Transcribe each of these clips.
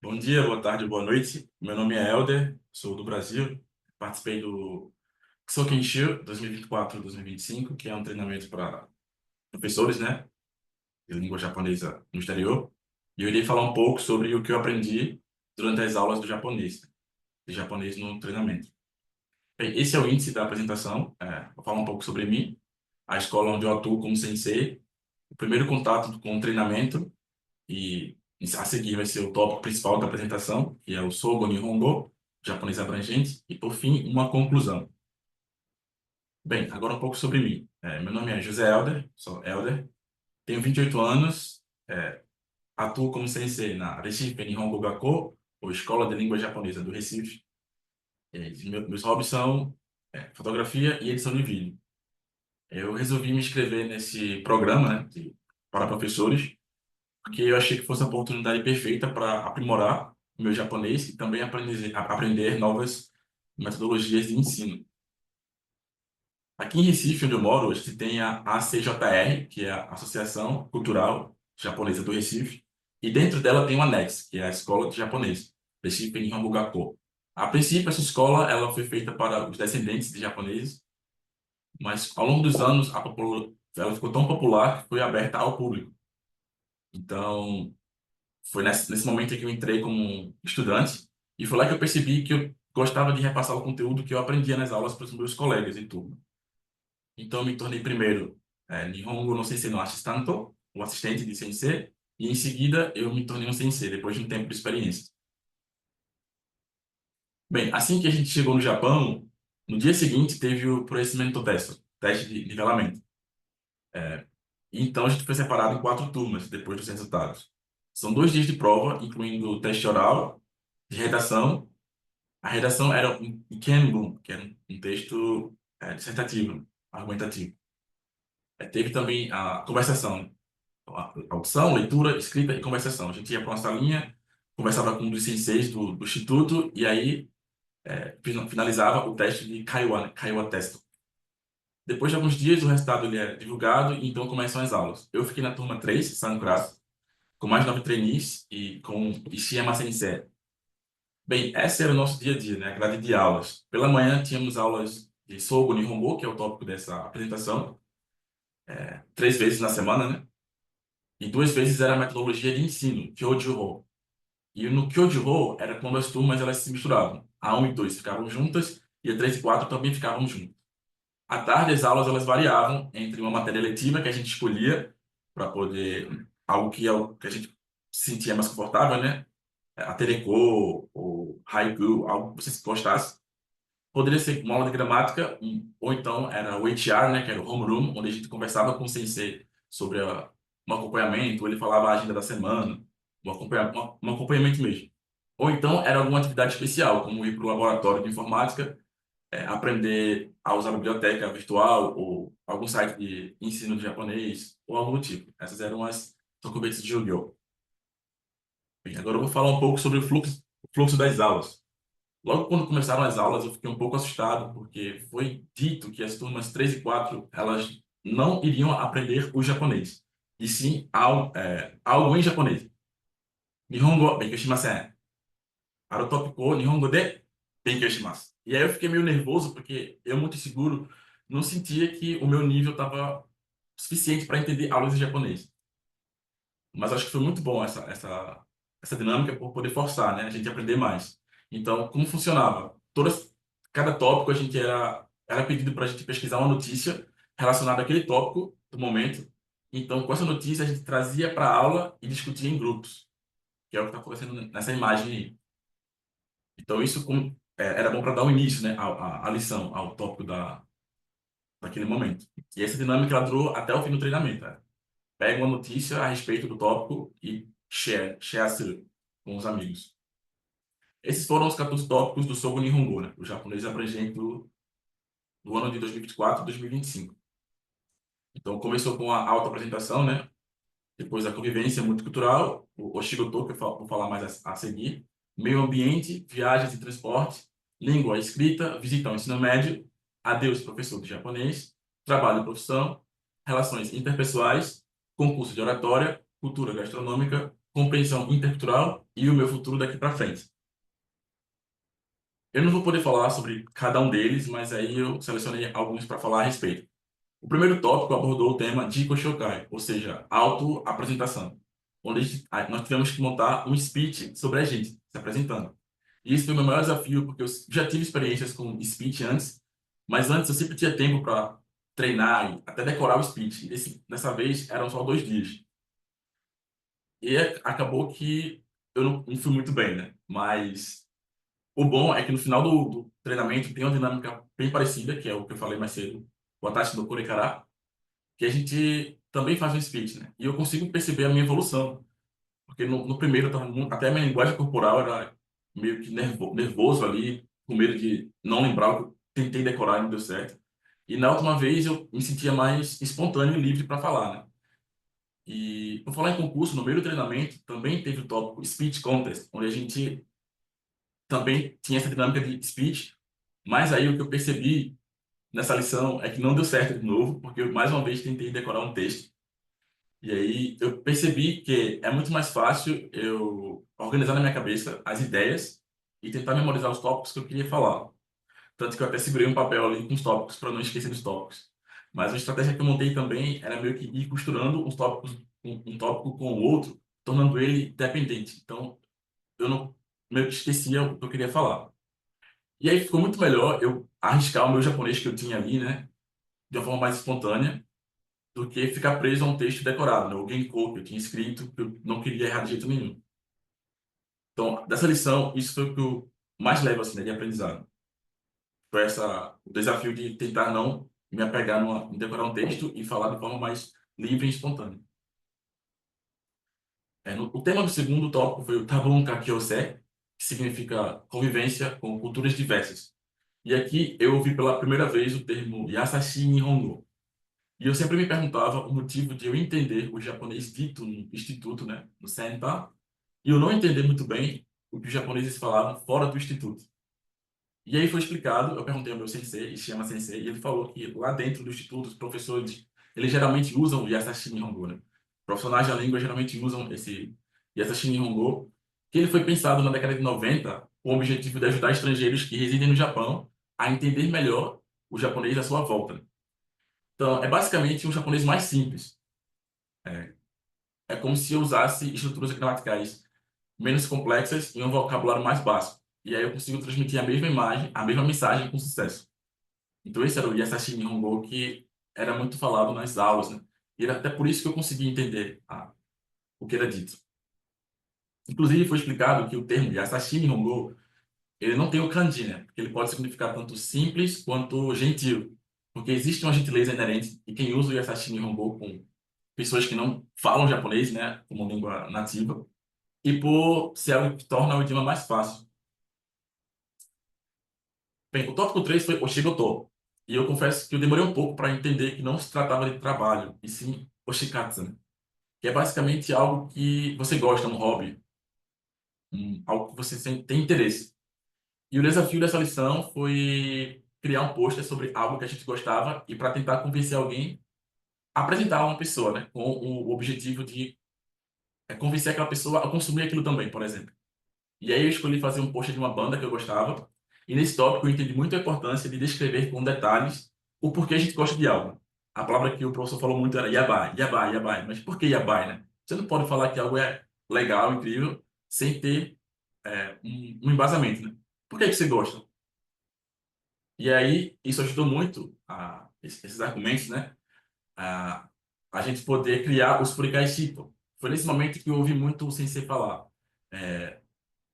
Bom dia, boa tarde, boa noite. Meu nome é Elder, sou do Brasil. Participei do Kensho 2024-2025, que é um treinamento para professores, né, de língua japonesa no exterior. E eu irei falar um pouco sobre o que eu aprendi durante as aulas de japonês no treinamento. Bem, esse é o índice da apresentação. Vou falar um pouco sobre mim, a escola onde eu atuo como sensei, o primeiro contato com o treinamento e a seguir vai ser o tópico principal da apresentação, que é o Sogo Nihongo, japonês abrangente, e por fim, uma conclusão. Bem, agora um pouco sobre mim. Meu nome é José Elder, sou Elder, tenho 28 anos, atuo como sensei na Recife Nihongo Gakko, ou Escola de Língua Japonesa do Recife. Meus hobbies são fotografia e edição de vídeo. Eu resolvi me inscrever nesse programa, né, para professores, porque eu achei que fosse a oportunidade perfeita para aprimorar o meu japonês e também aprender novas metodologias de ensino. Aqui em Recife, onde eu moro, a gente tem a ACJR, que é a Associação Cultural Japonesa do Recife, e dentro dela tem o ANEX, que é a Escola de Japonês, Recife Nihongo Gakko. A princípio, essa escola ela foi feita para os descendentes de japoneses, mas ao longo dos anos ela ficou tão popular que foi aberta ao público. Então, foi nesse momento que eu entrei como estudante e foi lá que eu percebi que eu gostava de repassar o conteúdo que eu aprendia nas aulas para os meus colegas e turma. Então, eu me tornei primeiro Nihongo no Sensei no Assistanto, o assistente de sensei, e em seguida eu me tornei um sensei, depois de um tempo de experiência. Bem, assim que a gente chegou no Japão, no dia seguinte teve o Procedimento Test, teste de nivelamento. E então a gente foi separado em quatro turmas depois dos resultados. São 2 dias de prova, incluindo o teste oral, de redação. A redação era um Kenbun, que era um texto dissertativo, argumentativo. Teve também a conversação, a audição, leitura, escrita e conversação. A gente ia para uma salinha, conversava com um dos senseis do instituto e aí finalizava o teste de Kaiwa, né? Kaiwa Test. Depois de alguns dias, o resultado ele é divulgado e então começam as aulas. Eu fiquei na turma 3, Sankurasu, com mais 9 trainees e com Ishiyama Sensei. Bem, esse era o nosso dia a dia, né? A grade de aulas. Pela manhã tínhamos aulas de Sogo Nihongo, que é o tópico dessa apresentação, 3 vezes na semana, né? E 2 vezes era a metodologia de ensino, Kyojuho. E no Kyojuho era quando as turmas elas se misturavam. A 1 e 2 ficavam juntas e a 3 e 4 também ficavam juntas. À tarde as aulas elas variavam entre uma matéria letiva que a gente escolhia para poder algo que é o que a gente se sentia mais confortável, né? A Tereko ou Haiku, algo que você gostasse. Poderia ser uma aula de gramática, ou então era o HR, né, que era o homeroom, onde a gente conversava com o sensei sobre um acompanhamento, ou ele falava a agenda da semana, um acompanhamento mesmo. Ou então era alguma atividade especial, como ir para o laboratório de informática, aprender a usar a biblioteca virtual, ou algum site de ensino de japonês, ou algo do tipo. Essas eram as tokubeitsu de Yu-Gi-Oh! Bem, agora eu vou falar um pouco sobre o fluxo das aulas. Logo quando começaram as aulas, eu fiquei um pouco assustado, porque foi dito que as turmas 3 e 4 elas não iriam aprender o japonês, e sim algo em japonês. Nihongo benkyou shimasen. Para o tópico Nihongo de benkyou shimasu. E aí eu fiquei meio nervoso, porque eu, muito inseguro, não sentia que o meu nível estava suficiente para entender aulas em japonês. Mas acho que foi muito bom essa dinâmica por poder forçar, né? A gente aprender mais. Então, como funcionava? Cada tópico a gente era pedido para a gente pesquisar uma notícia relacionada àquele tópico do momento. Então, com essa notícia, a gente trazia para a aula e discutia em grupos, que é o que está acontecendo nessa imagem aí. Então, isso era bom para dar um início, né, à lição, ao tópico daquele momento. E essa dinâmica ela durou até o fim do treinamento. Né? Pega uma notícia a respeito do tópico e share com os amigos. Esses foram os 14 tópicos do Sogo Nihongo, né? O japonês abrangente do ano de 2024 e 2025. Então, começou com a autoapresentação, né? Depois a convivência multicultural, o Oshigoto, que eu vou falar mais a seguir, meio ambiente, viagens e transporte, língua, escrita, visita ao ensino médio, adeus, professor de japonês, trabalho e profissão, relações interpessoais, concurso de oratória, cultura gastronômica, compreensão intercultural e o meu futuro daqui para frente. Eu não vou poder falar sobre cada um deles, mas aí eu selecionei alguns para falar a respeito. O primeiro tópico abordou o tema de Shokai, ou seja, auto-apresentação, onde nós tivemos que montar um speech sobre a gente, se apresentando. E esse foi o meu maior desafio, porque eu já tive experiências com speech antes, mas antes eu sempre tinha tempo para treinar e até decorar o speech. E dessa vez eram só 2 dias. E acabou que eu não fui muito bem, né? Mas o bom é que no final do treinamento tem uma dinâmica bem parecida, que é o que eu falei mais cedo, o Atashi do Kurekará, que a gente também faz um speech, né? E eu consigo perceber a minha evolução. Porque no primeiro, eu tava até a minha linguagem corporal era meio que nervoso ali, com medo de não lembrar o que eu tentei decorar e não deu certo. E na última vez eu me sentia mais espontâneo e livre para falar, né? E por falar em concurso, no meio do treinamento também teve o tópico Speech Contest, onde a gente também tinha essa dinâmica de speech, mas aí o que eu percebi nessa lição é que não deu certo de novo, porque eu mais uma vez tentei decorar um texto. E aí eu percebi que é muito mais fácil eu organizar na minha cabeça as ideias e tentar memorizar os tópicos que eu queria falar. Tanto que eu até segurei um papel ali com os tópicos para não esquecer dos tópicos. Mas a estratégia que eu montei também era meio que ir costurando os tópicos, um tópico com o outro, tornando ele dependente. Então eu não meio que esquecia o que eu queria falar. E aí ficou muito melhor eu arriscar o meu japonês que eu tinha ali, né, de uma forma mais espontânea do que ficar preso a um texto decorado, né? O Genko que eu tinha escrito, que eu não queria errar de jeito nenhum. Então, dessa lição, isso foi o que eu mais levo assim, né, de aprendizado. Foi o desafio de tentar não me apegar em decorar um texto e falar de forma mais livre e espontânea. O tema do segundo tópico foi o Tabun Kakyose, que significa convivência com culturas diversas. E aqui eu ouvi pela primeira vez o termo Yasashi Nihongo. E eu sempre me perguntava o motivo de eu entender o japonês dito no instituto, né, no Senta, e eu não entender muito bem o que os japoneses falavam fora do instituto. E aí foi explicado, eu perguntei ao meu sensei, Ishiyama Sensei, e ele falou que lá dentro do instituto, os professores, eles geralmente usam o Yasashi Nihongo, né? Profissionais da língua geralmente usam esse Yasashi Nihongo, que ele foi pensado na década de 90 com o objetivo de ajudar estrangeiros que residem no Japão a entender melhor o japonês à sua volta. Então, é basicamente um japonês mais simples. É, é como se eu usasse estruturas gramaticais menos complexas e um vocabulário mais básico. E aí eu consigo transmitir a mesma imagem, a mesma mensagem com sucesso. Então esse era o Yasashi Nihongo que era muito falado nas aulas, né? E era até por isso que eu consegui entender o que era dito. Inclusive foi explicado que o termo Yasashi Nihongo, ele não tem o kanji, né? Porque ele pode significar tanto simples quanto gentil. Porque existe uma gentileza inerente e quem usa o Yasashi Nihongo com pessoas que não falam japonês, né, como língua nativa, e por ser algo que torna o idioma mais fácil. Bem, o tópico 3 foi o Shigoto. E eu confesso que eu demorei um pouco para entender que não se tratava de trabalho, e sim Oshikatsu, né? Que é basicamente algo que você gosta, um hobby, algo que você tem interesse. E o desafio dessa lição foi criar um pôster sobre algo que a gente gostava e para tentar convencer alguém a apresentar a uma pessoa, né? Com o objetivo de convencer aquela pessoa a consumir aquilo também, por exemplo. E aí eu escolhi fazer um post de uma banda que eu gostava. E nesse tópico eu entendi muito a importância de descrever com detalhes o porquê a gente gosta de algo. A palavra que o professor falou muito era yabai, yabai, yabai. Mas por que yabai, né? Você não pode falar que algo é legal, incrível, sem ter um embasamento, né? Por que que você gosta? E aí isso ajudou muito esses argumentos, né? A, a gente poder criar os furikai shippo. Foi nesse momento que eu ouvi muito o sensei falar. É,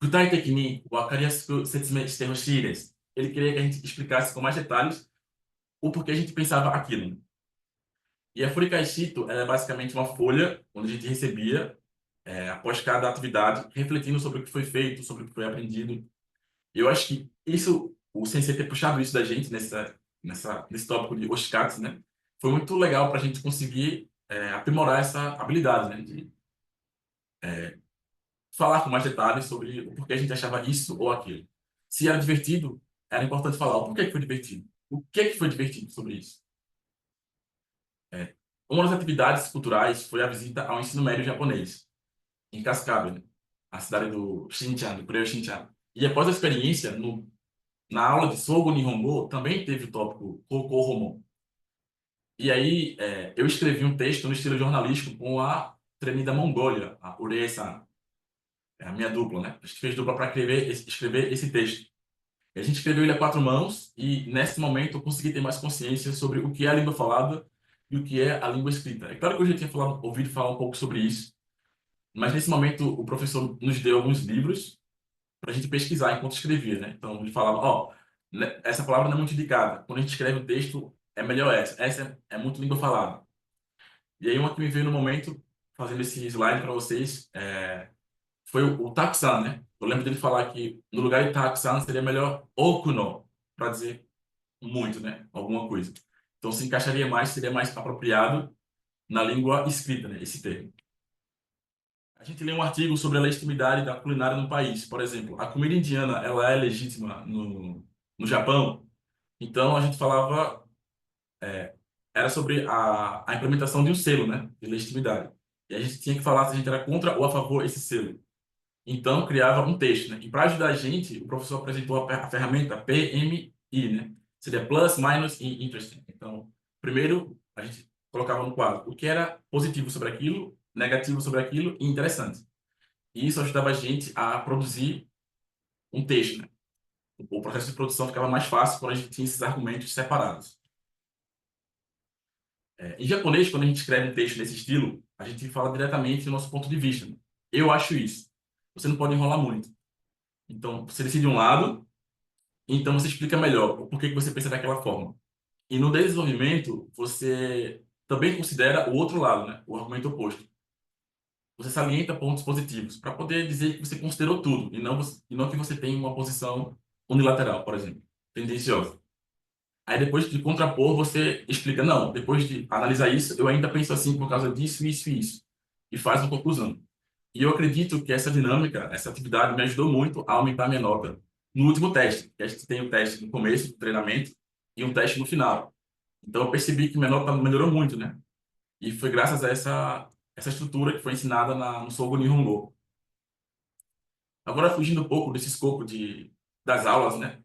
具体的に分かりやすく説明してほしいです. Ele queria que a gente explicasse com mais detalhes o porquê a gente pensava aquilo. E a Furikaishito é basicamente uma folha onde a gente recebia, após cada atividade, refletindo sobre o que foi feito, sobre o que foi aprendido. E eu acho que isso, o sensei ter puxado isso da gente nesse tópico de Oshikatsu, né? Foi muito legal para a gente conseguir aprimorar essa habilidade, né? De falar com mais detalhes sobre o porquê a gente achava isso ou aquilo. Se era divertido, era importante falar o porquê que foi divertido. O que foi divertido sobre isso? É, uma das atividades culturais foi a visita ao ensino médio japonês. em Cascábia, né? A cidade do Xinjiang, do Coreia Xinjiang. E após a experiência, na aula de Sogo Nihongo, também teve o tópico Koko Romon. E aí, eu escrevi um texto no estilo jornalístico com a tremida Mongólia, a Urei-san, é a minha dupla, né? A gente fez dupla para escrever esse texto. E a gente escreveu ele a quatro mãos e, nesse momento, eu consegui ter mais consciência sobre o que é a língua falada e o que é a língua escrita. É claro que eu já tinha ouvido falar um pouco sobre isso, mas nesse momento o professor nos deu alguns livros para a gente pesquisar enquanto escrevia, né? Então ele falava, ó, essa palavra não é muito indicada. Quando a gente escreve o texto, é melhor essa. Essa é muito língua falada. E aí uma que me veio no momento, fazendo esse slide para vocês, foi o Takusan, né? Eu lembro dele falar que no lugar de Takusan seria melhor Okuno, para dizer muito, né? Alguma coisa. Então se encaixaria mais, seria mais apropriado na língua escrita, né? Esse termo. A gente lê um artigo sobre a legitimidade da culinária no país. Por exemplo, a comida indiana, ela é legítima no Japão. Então, a gente falava, era sobre a implementação de um selo, né, de legitimidade. E a gente tinha que falar se a gente era contra ou a favor desse selo. Então, criava um texto, né? E para ajudar a gente, o professor apresentou a ferramenta PMI, né? Seria Plus, Minus e Interesting. Então, primeiro, a gente colocava no quadro o que era positivo sobre aquilo, negativo sobre aquilo e interessante. E isso ajudava a gente a produzir um texto, né? O processo de produção ficava mais fácil quando a gente tinha esses argumentos separados. Em japonês, quando a gente escreve um texto desse estilo, a gente fala diretamente do nosso ponto de vista, né? Eu acho isso. Você não pode enrolar muito. Então, você decide um lado, então você explica melhor o porquê que você pensa daquela forma. E no desenvolvimento, você também considera o outro lado, né? O argumento oposto. Você salienta pontos positivos para poder dizer que você considerou tudo e não que você tem uma posição unilateral, por exemplo, tendenciosa. Aí depois de contrapor, você explica, não, depois de analisar isso, eu ainda penso assim por causa disso, isso e isso. E faz uma conclusão. E eu acredito que essa dinâmica, essa atividade me ajudou muito a aumentar a minha nota no último teste. Que a gente tem um teste no começo do treinamento e um teste no final. Então eu percebi que minha nota melhorou muito, né? E foi graças a essa estrutura que foi ensinada no Sogo Nihongo. Agora, fugindo um pouco desse escopo das aulas, né?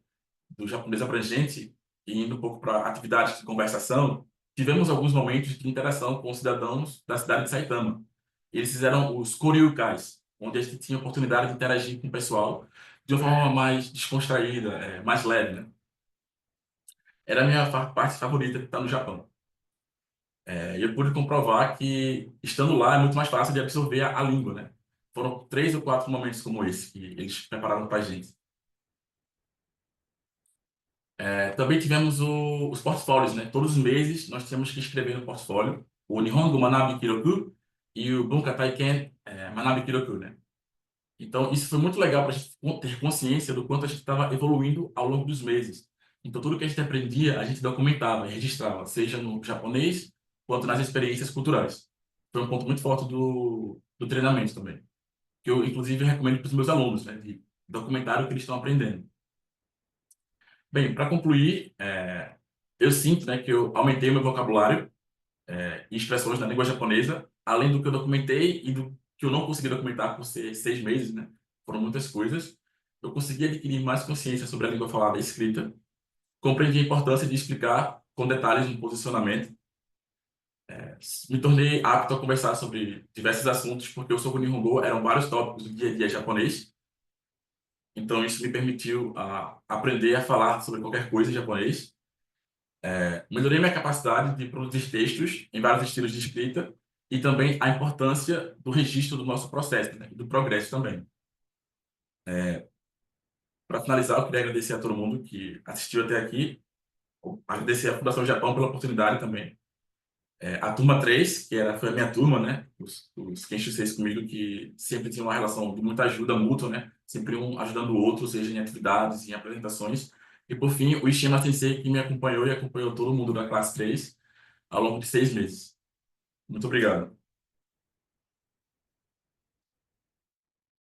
Do japonês abrangente e indo um pouco para atividades de conversação, tivemos alguns momentos de interação com os cidadãos da cidade de Saitama. Eles fizeram os Koryukais, onde a gente tinha a oportunidade de interagir com o pessoal de uma forma mais descontraída, mais leve, né? Era a minha parte favorita de estar no Japão. E eu pude comprovar que, estando lá, é muito mais fácil de absorver a língua, né? Foram três ou quatro momentos como esse que eles prepararam para a gente. Também tivemos os portfólios, né? Todos os meses nós tínhamos que escrever no portfólio o Nihongo Manabi Kiroku e o Bunka Taiken Manabi Kiroku, né? Então, isso foi muito legal para a gente ter consciência do quanto a gente estava evoluindo ao longo dos meses. Então, tudo que a gente aprendia, a gente documentava e registrava, seja no japonês quanto nas experiências culturais. Foi um ponto muito forte do treinamento também, que eu, inclusive, recomendo para os meus alunos, né? De documentar o que eles estão aprendendo. Bem, para concluir, eu sinto, né, que eu aumentei o meu vocabulário e expressões na língua japonesa, além do que eu documentei e do que eu não consegui documentar por ser 6 meses, né? Foram muitas coisas. Eu consegui adquirir mais consciência sobre a língua falada e escrita, compreendi a importância de explicar com detalhes um posicionamento, me tornei apto a conversar sobre diversos assuntos, porque o Sogo Nihongo eram vários tópicos do dia a dia japonês, então isso me permitiu aprender a falar sobre qualquer coisa em japonês. Melhorei minha capacidade de produzir textos em vários estilos de escrita e também a importância do registro do nosso processo, né, e do progresso também. Para finalizar, eu queria agradecer a todo mundo que assistiu até aqui, agradecer à Fundação Japão pela oportunidade também. A turma 3, foi a minha turma, né, os Kensho 6 comigo, que sempre tinha uma relação de muita ajuda mútua, né, sempre um ajudando o outro, seja em atividades, em apresentações. E por fim, o Ishima Sensei, que me acompanhou e acompanhou todo mundo da classe 3 ao longo de 6 meses. Muito obrigado.